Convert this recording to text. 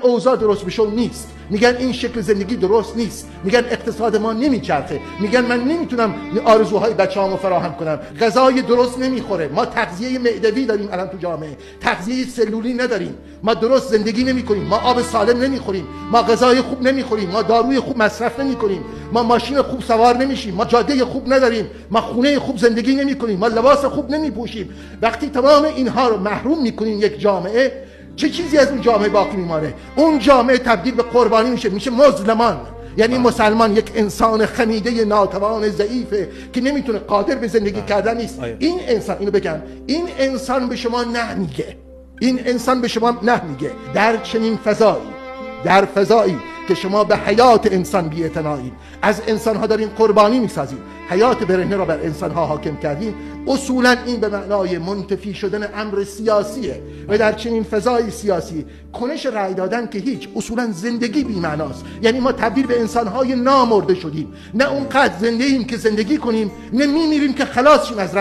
اوضاع درست بشو نیست، میگن این شکل زندگی درست نیست، میگن اقتصاد ما نمیچرخه، میگن من نمیتونم آرزوهای بچه‌هامو فراهم کنم، غذای درست نمیخوره، ما تغذیه معدوی داریم الان تو جامعه، تغذیه سلولی نداریم، ما درست زندگی نمیکنیم، ما آب سالم نمیخوریم، ما غذای خوب نمیخوریم، ما داروی خوب مصرف نمیکنیم، ما ماشین خوب سوار نمیشیم، ما جاده خوب نداریم، ما خونه خوب زندگی نمیکنیم، ما لباس خوب نمیپوشیم. وقتی تمام اینها رو محروم میکنیم یک جامعه، چه چیزی از اون جامعه باقی میمانه؟ اون جامعه تبدیل به قربانی میشه مظلمان. یعنی مسلمان یک انسان خمیده ناتوان ضعیفه که نمیتونه، قادر به زندگی کردن نیست. این انسان، اینو بگم، این انسان به شما نه میگه، این انسان به شما نه میگه در چنین فضایی، در فضایی که شما به حیات انسان بی‌اعتنایید، از انسان‌ها دارین قربانی می‌سازید، حیات برهنه را بر انسان‌ها حاکم کردین، اصولاً این به معنای منتفی شدن امر سیاسیه و در چنین فضای سیاسی کنش رأی دادن که هیچ، اصولاً زندگی بی‌معناست. یعنی ما تبدیل به انسان‌های نامرده شدیم، نه اونقدر زنده ایم که زندگی کنیم، نه می‌میریم که خلاص شیم از